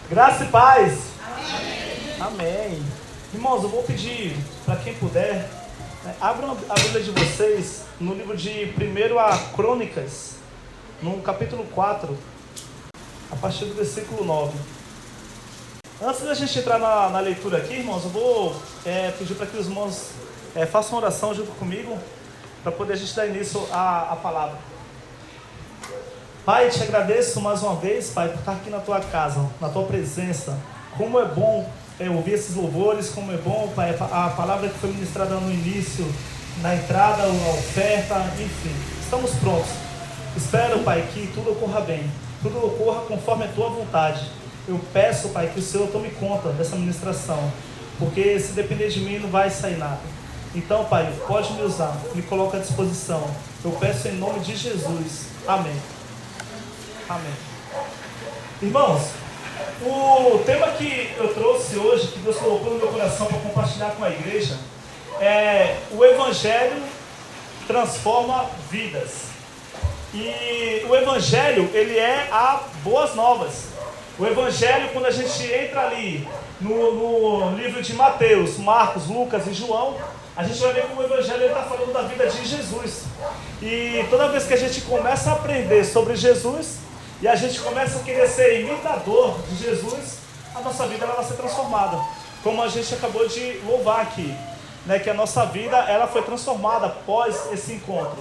Graça e paz. Amém. Amém. Irmãos, eu vou pedir para quem puder, abram a Bíblia de vocês no livro de 1 Crônicas, no capítulo 4, a partir do versículo 9. Antes da gente entrar na leitura aqui, irmãos, eu vou pedir para que os irmãos façam uma oração junto comigo, para poder a gente dar início à palavra. Pai, te agradeço mais uma vez, Pai, por estar aqui na tua casa, na tua presença. Como é bom ouvir esses louvores, como é bom, Pai, a palavra que foi ministrada no início, na entrada, na oferta, enfim, estamos prontos. Espero, Pai, que tudo ocorra bem, tudo ocorra conforme a tua vontade. Eu peço, Pai, que o Senhor tome conta dessa ministração, porque se depender de mim não vai sair nada. Então, Pai, pode me usar, me coloca à disposição. Eu peço em nome de Jesus. Amém. Amém. Irmãos, o tema que eu trouxe hoje, que Deus colocou no meu coração para compartilhar com a igreja, é: o Evangelho transforma vidas. E o Evangelho, ele é a boas novas. O Evangelho, quando a gente entra ali no livro de Mateus, Marcos, Lucas e João, a gente vai ver que o Evangelho está falando da vida de Jesus. E toda vez que a gente começa a aprender sobre Jesus, e a gente começa a querer ser imitador de Jesus, a nossa vida ela vai ser transformada. Como a gente acabou de louvar aqui, né, que a nossa vida ela foi transformada após esse encontro.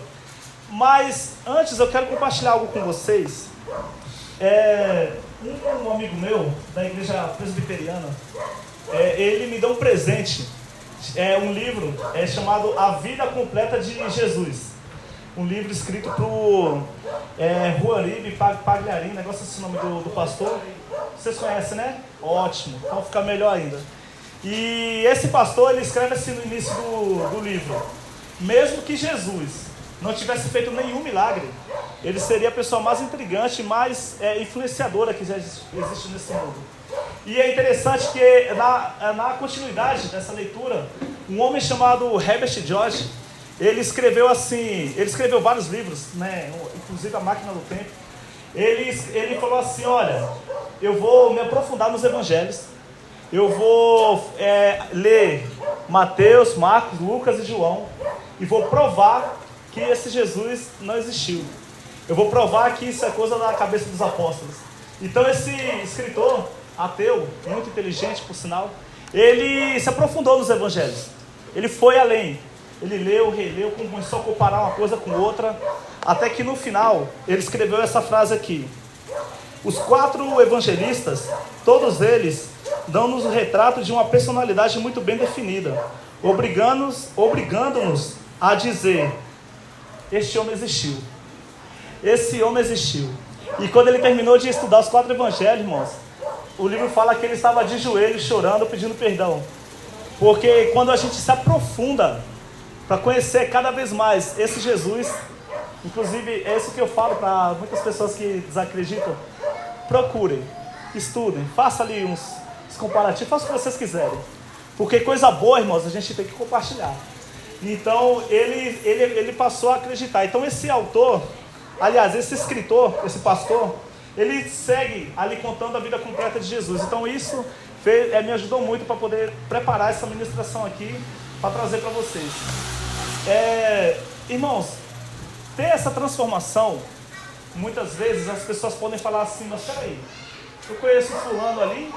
Mas antes eu quero compartilhar algo com vocês. Um amigo meu da igreja presbiteriana, ele me deu um presente, um livro chamado A Vida Completa de Jesus. Um livro escrito por Juaribe Pagliarini, negócio assim, o nome do pastor. Vocês conhecem, né? Ótimo, então fica melhor ainda. E esse pastor, ele escreve assim no início do livro: mesmo que Jesus não tivesse feito nenhum milagre, ele seria a pessoa mais intrigante, mais influenciadora que já existe nesse mundo. E é interessante que na continuidade dessa leitura, um homem chamado Herbert George, ele escreveu vários livros, né? Inclusive A Máquina do Tempo. Ele falou assim: olha, eu vou me aprofundar nos evangelhos, eu vou ler Mateus, Marcos, Lucas e João, e vou provar que esse Jesus não existiu. Eu vou provar que isso é coisa da cabeça dos apóstolos. Então esse escritor ateu, muito inteligente por sinal, ele se aprofundou nos evangelhos. Ele foi além. Ele leu, releu, começou a comparar uma coisa com outra, até que no final ele escreveu essa frase aqui: os 4 evangelistas, todos eles dão-nos o retrato de uma personalidade muito bem definida, obrigando-nos a dizer: este homem existiu. Esse homem existiu. E quando ele terminou de estudar os 4 evangelhos, irmãos, o livro fala que ele estava de joelhos, chorando, pedindo perdão. Porque quando a gente se aprofunda para conhecer cada vez mais esse Jesus, inclusive é isso que eu falo para muitas pessoas que desacreditam: procurem, estudem, façam ali uns comparativos, façam o que vocês quiserem, porque coisa boa, irmãos, a gente tem que compartilhar. Então ele passou a acreditar. Então esse autor, aliás, esse escritor, esse pastor, ele segue ali contando a vida completa de Jesus. Então isso me ajudou muito para poder preparar essa ministração aqui, para trazer para vocês. Irmãos, ter essa transformação, muitas vezes as pessoas podem falar assim: mas peraí, eu conheço o fulano ali,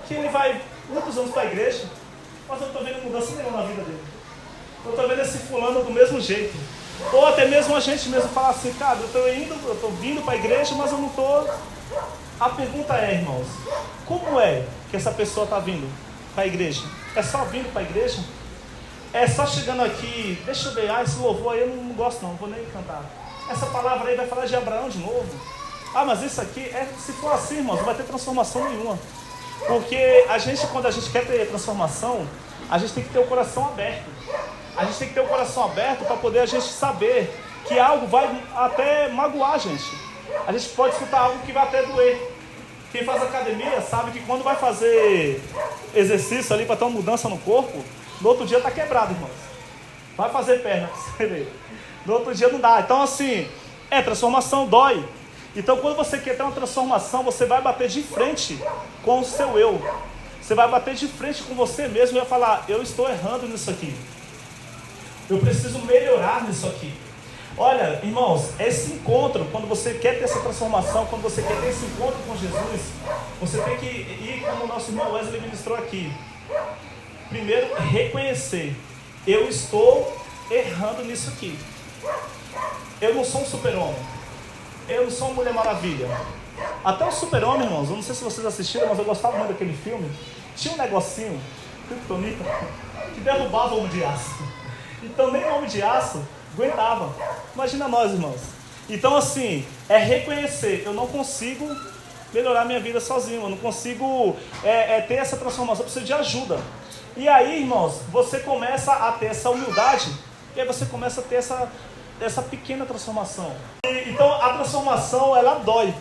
que ele vai muitos anos para a igreja, mas eu não estou vendo mudança nenhuma na vida dele. Eu estou vendo esse fulano do mesmo jeito. Ou até mesmo a gente mesmo falar assim: cara, eu estou vindo para a igreja, mas eu não estou. A pergunta é, irmãos, como é que essa pessoa está vindo para a igreja? É só vindo para a igreja? É só chegando aqui, deixa eu ver, esse louvor aí eu não gosto não vou nem cantar. Essa palavra aí vai falar de Abraão de novo. Mas isso aqui, se for assim, irmãos, não vai ter transformação nenhuma. Porque quando a gente quer ter transformação, a gente tem que ter o coração aberto. A gente tem que ter o coração aberto para poder a gente saber que algo vai até magoar a gente. A gente pode escutar algo que vai até doer. Quem faz academia sabe que quando vai fazer exercício ali para ter uma mudança no corpo, no outro dia está quebrado, irmãos. Vai fazer perna, você vê. No outro dia não dá. Então assim, transformação dói. Então, quando você quer ter uma transformação, você vai bater de frente com o seu eu. Você vai bater de frente com você mesmo e vai falar: eu estou errando nisso aqui. Eu preciso melhorar nisso aqui. Olha, irmãos, esse encontro, quando você quer ter essa transformação, quando você quer ter esse encontro com Jesus, você tem que ir como o nosso irmão Wesley ministrou aqui. Primeiro, reconhecer: eu estou errando nisso aqui. Eu não sou um super-homem. Eu não sou uma Mulher Maravilha. Até o Super-Homem, irmãos, eu não sei se vocês assistiram, mas eu gostava muito daquele filme. Tinha um negocinho, Kryptonita, que derrubava o Homem de Aço. Então nem o Homem de Aço aguentava. Imagina nós, irmãos. Então, assim, é reconhecer: eu não consigo melhorar minha vida sozinho, eu não consigo ter essa transformação, eu preciso de ajuda. E aí, irmãos, você começa a ter essa humildade, e aí você começa a ter essa pequena transformação. Então, a transformação, ela dói.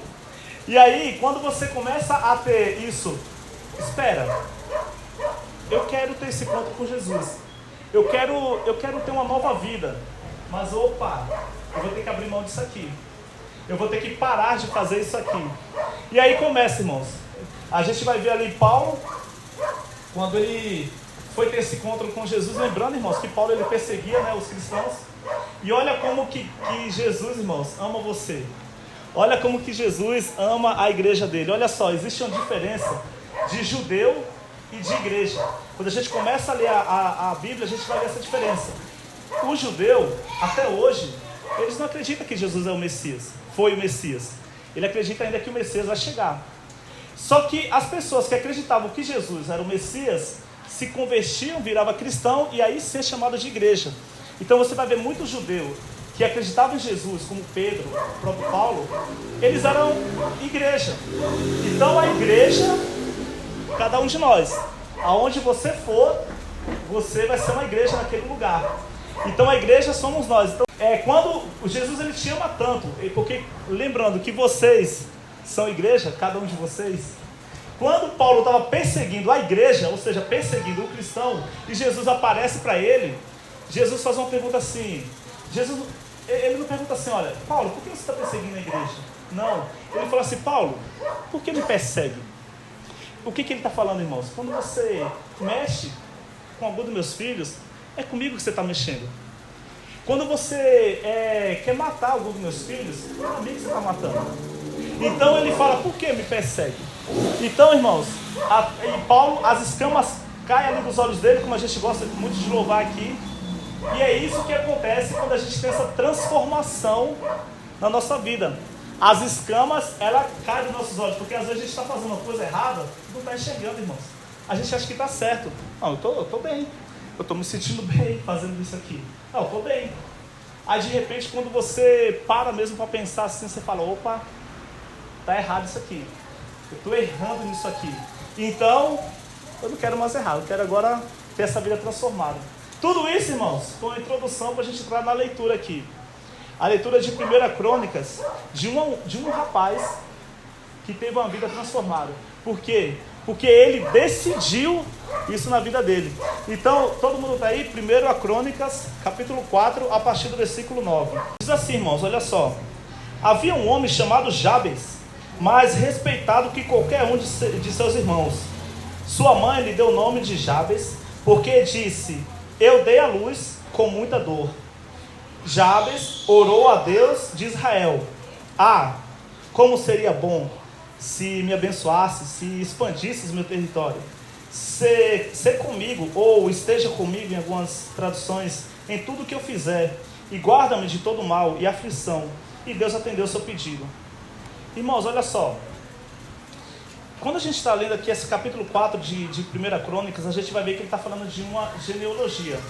E aí, quando você começa a ter isso, espera, eu quero ter esse encontro com Jesus. Eu quero ter uma nova vida. Mas opa, eu vou ter que abrir mão disso aqui. Eu vou ter que parar de fazer isso aqui. E aí começa, irmãos. A gente vai ver ali Paulo, quando ele foi ter esse encontro com Jesus, lembrando, irmãos, que Paulo ele perseguia, né, os cristãos. E olha como que Jesus, irmãos, ama você. Olha como que Jesus ama a igreja dele. Olha só, existe uma diferença de judeu e de igreja. Quando a gente começa a ler a Bíblia, a gente vai ver essa diferença. O judeu, até hoje, eles não acreditam que Jesus é o Messias, foi o Messias. Ele acredita ainda que o Messias vai chegar. Só que as pessoas que acreditavam que Jesus era o Messias, se convertiam, viravam cristão e aí ser chamado de igreja. Então você vai ver muito judeu que acreditava em Jesus, como Pedro, o próprio Paulo, eles eram igreja. Então a igreja, cada um de nós, aonde você for, você vai ser uma igreja naquele lugar. Então a igreja somos nós. Então, quando Jesus ele te ama tanto, porque lembrando que vocês são igreja, cada um de vocês, quando Paulo estava perseguindo a igreja, ou seja, perseguindo o cristão, e Jesus aparece para ele, Jesus faz uma pergunta assim, ele não pergunta assim: olha, Paulo, por que você está perseguindo a igreja? Não, ele fala assim: Paulo, por que me persegue? O que ele está falando, irmãos? Quando você mexe com algum dos meus filhos, é comigo que você está mexendo. Quando você quer matar algum dos meus filhos, é comigo que você está matando. Então ele fala: por que me persegue? Então, irmãos, e Paulo, as escamas caem ali dos olhos dele, como a gente gosta muito de louvar aqui. E é isso que acontece quando a gente tem essa transformação na nossa vida. As escamas, ela caem dos nossos olhos, porque às vezes a gente está fazendo uma coisa errada e não está enxergando, irmãos. A gente acha que está certo. Não, eu estou bem. Eu estou me sentindo bem fazendo isso aqui. Não, eu estou bem. Aí de repente, quando você para mesmo para pensar assim, você fala: opa, está errado isso aqui. Eu estou errando nisso aqui. Então, eu não quero mais errar. Eu quero agora ter essa vida transformada. Tudo isso, irmãos, foi uma introdução para a gente entrar na leitura aqui. A leitura de 1 Crônicas, de um rapaz que teve uma vida transformada. Por quê? Porque ele decidiu isso na vida dele. Então, todo mundo está aí? 1 Crônicas, capítulo 4, a partir do versículo 9. Diz assim, irmãos, olha só. Havia um homem chamado Jabes, mais respeitado que qualquer um de seus irmãos. Sua mãe lhe deu o nome de Jabes, porque disse: eu dei à luz com muita dor. Jabes orou a Deus de Israel: como seria bom se me abençoasse, se expandisses meu território. Ser comigo, ou esteja comigo em algumas traduções, em tudo que eu fizer, e guarda-me de todo mal e aflição. E Deus atendeu o seu pedido. Irmãos, olha só. Quando a gente está lendo aqui esse capítulo 4 de 1 Crônicas, a gente vai ver que ele está falando de uma genealogia.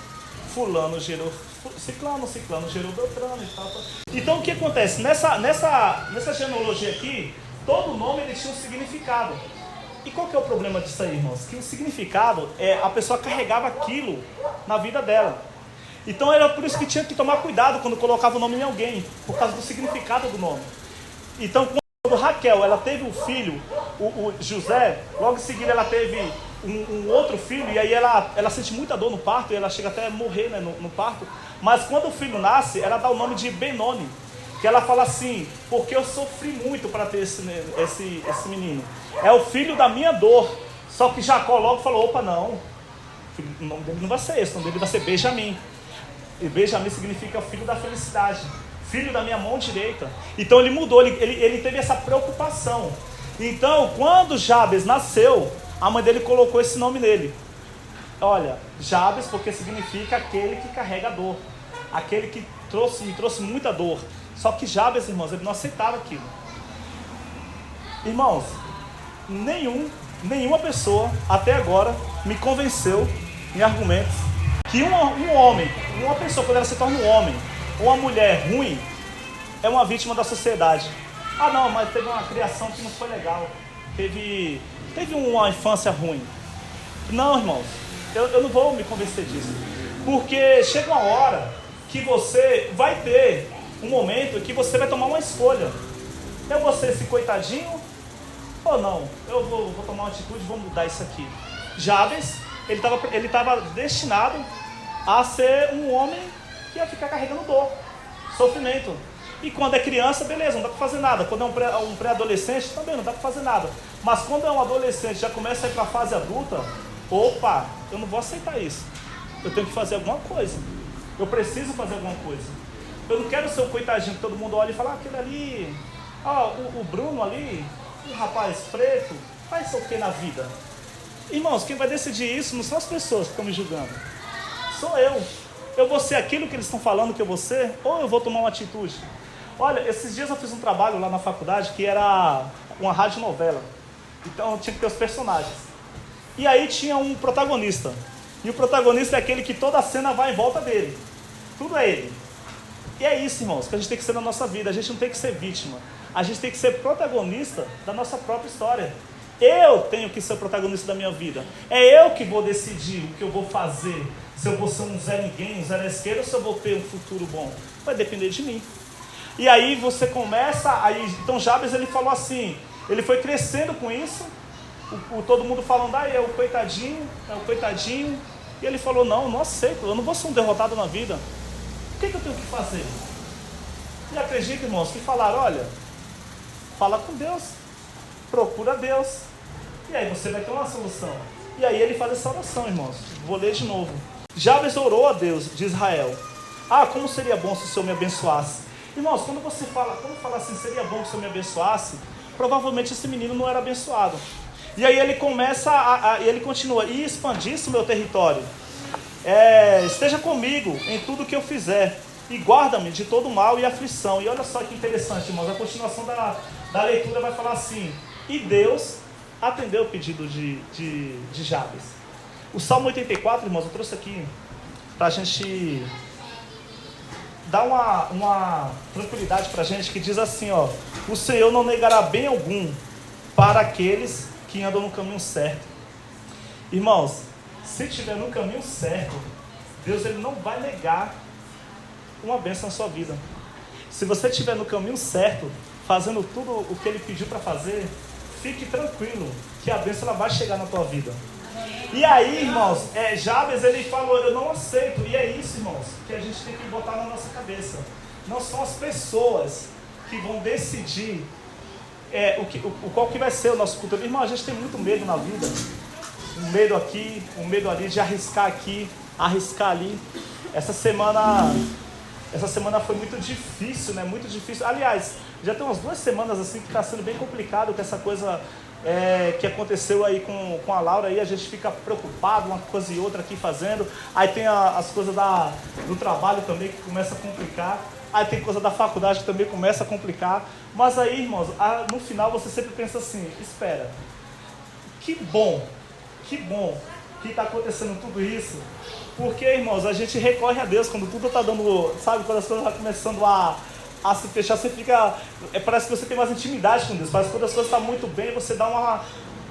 Fulano gerou ciclano gerou Beltrano e tal. Então o que acontece? Nessa genealogia aqui, todo nome ele tinha um significado. E qual que é o problema disso aí, irmãos? Que o significado a pessoa carregava aquilo na vida dela. Então era por isso que tinha que tomar cuidado quando colocava o nome em alguém, por causa do significado do nome. Então quando Raquel ela teve um filho, o José, logo em seguida ela teve um outro filho, e aí ela sente muita dor no parto, e ela chega até a morrer, né, no parto. Mas quando o filho nasce, ela dá o nome de Benoni, que ela fala assim, porque eu sofri muito para ter esse menino. É o filho da minha dor. Só que Jacó logo falou, opa, não. O nome dele não vai ser esse, o nome dele vai ser Benjamim. E Benjamim significa filho da felicidade. Filho da minha mão direita. Então ele mudou, ele teve essa preocupação. Então, quando Jabes nasceu, a mãe dele colocou esse nome nele. Olha, Jabes, porque significa aquele que carrega a dor. Aquele que me trouxe muita dor. Só que Jabes, irmãos, ele não aceitava aquilo. Irmãos, nenhuma pessoa até agora me convenceu em argumentos que um homem, uma pessoa, quando ela se torna um homem ou uma mulher ruim, é uma vítima da sociedade. Ah não, mas teve uma criação que não foi legal, teve uma infância ruim. Não, irmãos, eu não vou me convencer disso, porque chega uma hora que você vai ter um momento que você vai tomar uma escolha. Eu vou ser esse coitadinho ou não? Eu vou tomar uma atitude, vou mudar isso aqui. Jabes, ele estava destinado a ser um homem que ia ficar carregando dor, sofrimento. E quando é criança, beleza, não dá para fazer nada. Quando é um pré-adolescente, também não dá para fazer nada. Mas quando é um adolescente, já começa a ir para a fase adulta, opa, eu não vou aceitar isso. Eu tenho que fazer alguma coisa. Eu preciso fazer alguma coisa. Eu não quero ser o coitadinho que todo mundo olha e fala, aquele ali, o Bruno ali, um rapaz preto, faz o que na vida? Irmãos, quem vai decidir isso não são as pessoas que estão me julgando. Sou eu. Eu vou ser aquilo que eles estão falando que eu vou ser, ou eu vou tomar uma atitude? Olha, esses dias eu fiz um trabalho lá na faculdade que era uma radionovela. Então tinha que ter os personagens. E aí tinha um protagonista. E o protagonista é aquele que toda a cena vai em volta dele. Tudo é ele. E é isso, irmãos, que a gente tem que ser na nossa vida. A gente não tem que ser vítima. A gente tem que ser protagonista da nossa própria história. Eu tenho que ser o protagonista da minha vida. É eu que vou decidir o que eu vou fazer. Se eu vou ser um Zé Ninguém, um Zé na esquerda, ou se eu vou ter um futuro bom. Vai depender de mim. E aí você começa... Então Jabes, ele falou assim, ele foi crescendo com isso. Todo mundo falando, é o coitadinho. E ele falou, não aceito, eu não vou ser um derrotado na vida. O que eu tenho que fazer? E acredita, irmãos, que falaram, olha, fala com Deus, procura Deus, e aí você vai ter uma solução. E aí ele faz essa oração, irmãos. Vou ler de novo. Jabes orou a Deus de Israel. Como seria bom se o Senhor me abençoasse. Irmãos, quando fala assim, seria bom que o Senhor me abençoasse, provavelmente esse menino não era abençoado. E aí ele ele continua, e expandisse o meu território. Esteja comigo em tudo que eu fizer, e guarda-me de todo mal e aflição. E olha só que interessante, irmãos, a continuação da leitura vai falar assim, e Deus atendeu o pedido de Jabes. O Salmo 84, irmãos, eu trouxe aqui para a gente dar uma tranquilidade para a gente, que diz assim, o Senhor não negará bem algum para aqueles que andam no caminho certo. Irmãos, se estiver no caminho certo, Deus ele não vai negar uma bênção na sua vida. Se você estiver no caminho certo, fazendo tudo o que ele pediu para fazer, fique tranquilo, que a bênção ela vai chegar na tua vida. E aí, irmãos, Jabes ele falou, eu não aceito. E é isso, irmãos, que a gente tem que botar na nossa cabeça. Não são as pessoas que vão decidir qual que vai ser o nosso futuro. Irmão, a gente tem muito medo na vida. Um medo aqui, um medo ali, de arriscar aqui, arriscar ali. Essa semana foi muito difícil, né? Muito difícil. Aliás, já tem umas 2 semanas assim que está sendo bem complicado com essa coisa que aconteceu aí com a Laura. Aí a gente fica preocupado, uma coisa e outra aqui fazendo. Aí tem as coisas do trabalho também que começa a complicar. Aí tem coisa da faculdade que também começa a complicar. Mas aí, irmãos, no final você sempre pensa assim, espera, que bom que está acontecendo tudo isso. Porque, irmãos, a gente recorre a Deus quando tudo está dando, sabe, quando as coisas estão começando a se fechar, você fica, parece que você tem mais intimidade com Deus. Parece que quando as coisas estão muito bem, você dá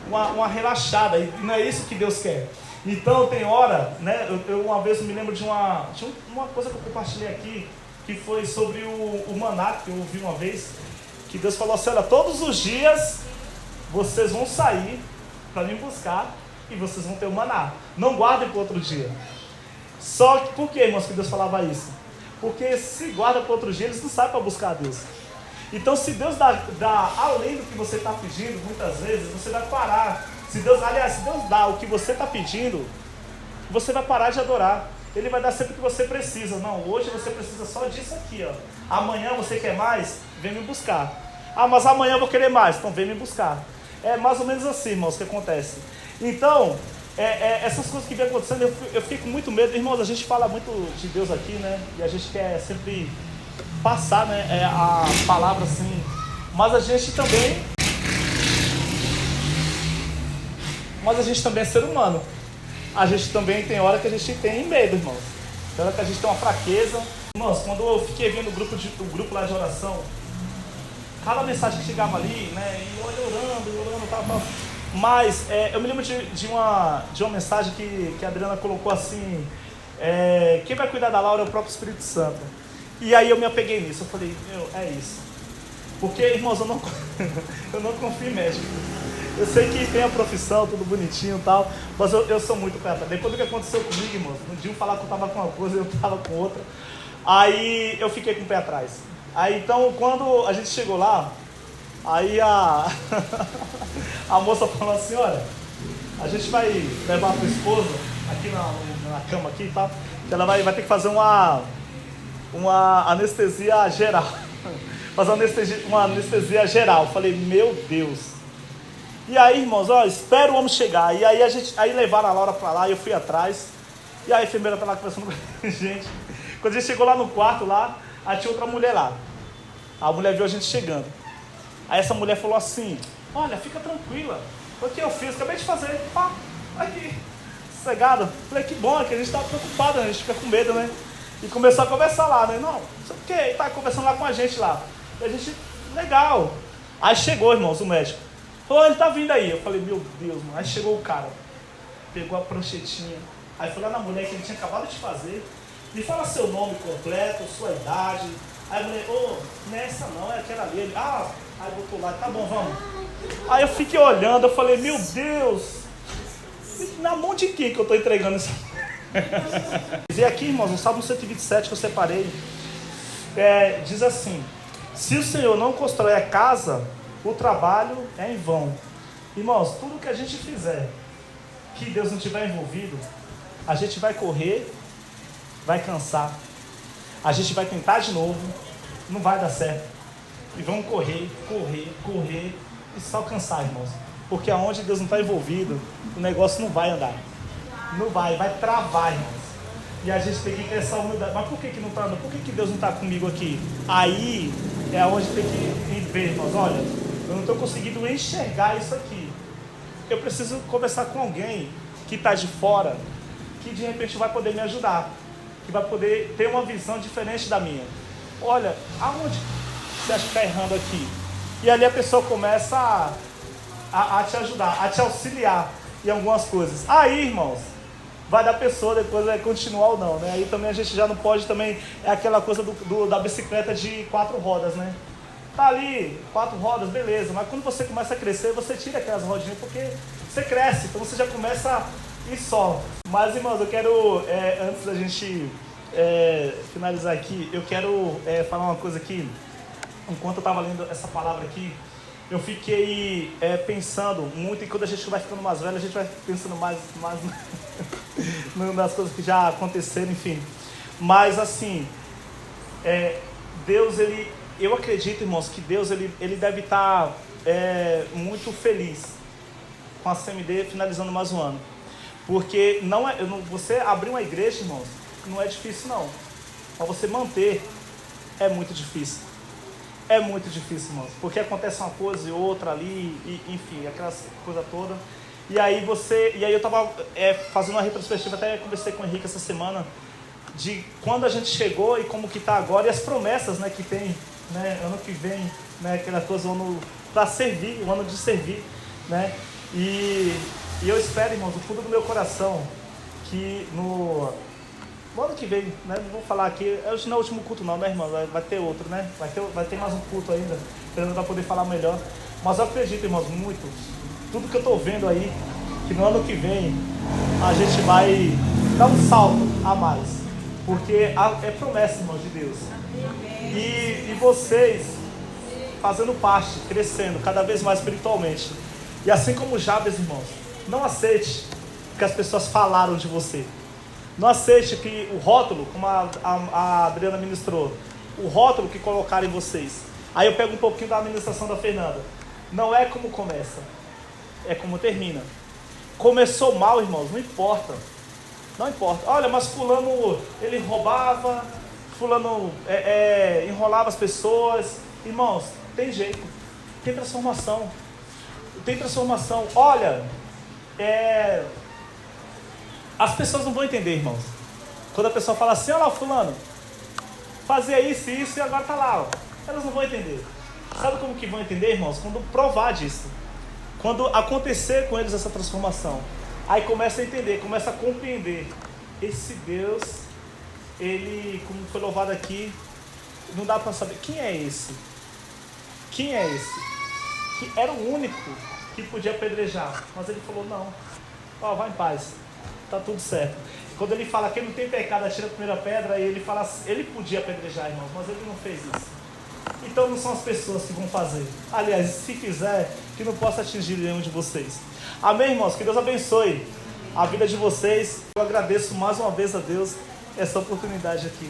uma relaxada, e não é isso que Deus quer. Então tem hora, né, eu uma vez me lembro de uma coisa que eu compartilhei aqui, que foi sobre o maná, que eu ouvi uma vez, que Deus falou assim, olha, todos os dias vocês vão sair para me buscar e vocês vão ter o maná. Não guardem para outro dia. Só que, por que, irmãos, que Deus falava isso? Porque se guarda para outro dia, eles não saem para buscar a Deus. Então, se Deus dá além do que você está pedindo, muitas vezes, você vai parar. Se Deus dá o que você está pedindo, você vai parar de adorar. Ele vai dar sempre o que você precisa. Não, hoje você precisa só disso aqui, ó. Amanhã você quer mais? Vem me buscar. Ah, mas amanhã eu vou querer mais, então vem me buscar. É mais ou menos assim, irmãos, que acontece. Então, essas coisas que vem acontecendo, eu fico com muito medo. Irmãos, a gente fala muito de Deus aqui, né? E a gente quer sempre passar, né, a palavra assim. Mas a gente também é ser humano. A gente também tem hora que a gente tem medo, irmãos. Tem hora que a gente tem uma fraqueza. Irmãos, quando eu fiquei vendo o grupo lá de oração, cada mensagem que chegava ali, né, e orando, tal. Mas eu me lembro de uma mensagem que a Adriana colocou assim, quem vai cuidar da Laura é o próprio Espírito Santo. E aí eu me apeguei nisso, eu falei, é isso. Porque, irmãos, eu não confio em médico. Eu sei que tem a profissão, tudo bonitinho e tal, mas eu sou muito pé atrás. Depois do que aconteceu comigo, irmãos, um dia eu falar que eu tava com uma coisa e eu tava com outra, aí eu fiquei com o pé atrás. Aí então, quando a gente chegou lá, aí a moça falou assim, olha, a gente vai levar a tua esposa aqui na cama aqui e tal, que ela vai ter que fazer uma anestesia geral. Fazer uma anestesia geral. Eu falei, meu Deus. E aí, irmãos, espera o homem chegar. E aí levaram a Laura pra lá e eu fui atrás. E aí a enfermeira tá lá conversando com a gente. Quando a gente chegou lá no quarto lá, aí tinha outra mulher lá. A mulher viu a gente chegando. Aí essa mulher falou assim, olha, fica tranquila. O que eu fiz? Acabei de fazer. Pá, aqui, sossegada. Falei, que bom, que a gente tá preocupado, né? A gente fica com medo, né? E começou a conversar lá, né? Não, não sei o que, tá conversando lá com a gente lá. E a gente, legal. Aí chegou, irmãos, o médico. Falou, ele tá vindo aí. Eu falei, meu Deus, mano. Aí chegou o cara, pegou a pranchetinha. Aí foi lá na mulher que ele tinha acabado de fazer. Me fala seu nome completo, sua idade. Aí a mulher, não é essa não, é aquela ali. Ele, aí botou lá, tá bom, vamos. Aí eu fiquei olhando, eu falei, meu Deus, na mão de quem que eu tô entregando isso? E aqui, irmãos, no Salmo 127 que eu separei, diz assim, se o Senhor não constrói a casa, o trabalho é em vão. Irmãos, tudo que a gente fizer, que Deus não tiver envolvido, a gente vai correr, vai cansar, a gente vai tentar de novo, não vai dar certo. E vamos correr e só cansar, irmãos. Porque aonde Deus não está envolvido, o negócio não vai andar. Não vai travar, irmãos. E a gente tem que ter essa humildade. Mas por que não está andando? Por que Deus não está comigo aqui? Aí é onde tem que ver, irmãos. Olha, eu não estou conseguindo enxergar isso aqui. Eu preciso conversar com alguém que está de fora, que de repente vai poder me ajudar, que vai poder ter uma visão diferente da minha. Olha, aonde você acha que está errando aqui? E ali a pessoa começa a te ajudar, a te auxiliar em algumas coisas. Aí, irmãos, vai da pessoa depois continuar ou não, né? Aí também a gente já não pode também, é aquela coisa da bicicleta de 4 rodas, né? Tá ali, 4 rodas, beleza, mas quando você começa a crescer, você tira aquelas rodinhas, porque você cresce, então você já começa a ir só. Mas, irmãos, eu quero, antes da gente finalizar aqui, eu quero falar uma coisa aqui. Enquanto eu estava lendo essa palavra aqui, eu fiquei pensando muito, e quando a gente vai ficando mais velho, a gente vai pensando mais nas coisas que já aconteceram, enfim. Mas assim, Deus, eu acredito, irmãos, que Deus ele deve estar muito feliz com a CMD finalizando mais um ano. Porque você abrir uma igreja, irmãos, não é difícil não. Mas você manter é muito difícil. É muito difícil, irmãos, porque acontece uma coisa e outra ali, enfim, aquela coisa toda. E aí eu estava fazendo uma retrospectiva, até conversei com o Henrique essa semana, de quando a gente chegou e como que está agora, e as promessas, né, que tem, né, ano que vem, né, aquela coisa, para servir, o ano de servir, né, e eu espero, irmãos, do fundo do meu coração, que no ano que vem, né? Não vou falar aqui, hoje não é o último culto não, né, irmão? Vai ter outro, né? Vai ter mais um culto ainda, para poder falar melhor. Mas eu acredito, irmãos, muito, tudo que eu estou vendo aí, que no ano que vem a gente vai dar um salto a mais. Porque é promessa, irmãos, de Deus. E vocês fazendo parte, crescendo cada vez mais espiritualmente. E assim como Jabes, irmãos, não aceite o que as pessoas falaram de você. Não aceite que o rótulo, como a Adriana ministrou, o rótulo que colocaram em vocês. Aí eu pego um pouquinho da administração da Fernanda. Não é como começa, é como termina. Começou mal, irmãos, não importa. Não importa. Olha, mas fulano, ele roubava, fulano enrolava as pessoas. Irmãos, tem jeito. Tem transformação. Tem transformação. Olha, as pessoas não vão entender, irmãos. Quando a pessoa fala assim, olha lá, fulano, fazia isso e isso e agora tá lá. Ó. Elas não vão entender. Sabe como que vão entender, irmãos? Quando provar disso. Quando acontecer com eles essa transformação. Aí começa a entender, começa a compreender. Esse Deus, ele, como foi louvado aqui, não dá para saber. Quem é esse? Quem é esse? Que era o único que podia apedrejar. Mas ele falou, não. Ó, vai em paz. Tá tudo certo. Quando ele fala que ele não tem pecado, atira a primeira pedra, e ele fala assim, ele podia apedrejar, irmãos, mas ele não fez isso. Então não são as pessoas que vão fazer. Aliás, se fizer, que não possa atingir nenhum de vocês. Amém, irmãos? Que Deus abençoe a vida de vocês. Eu agradeço mais uma vez a Deus essa oportunidade aqui.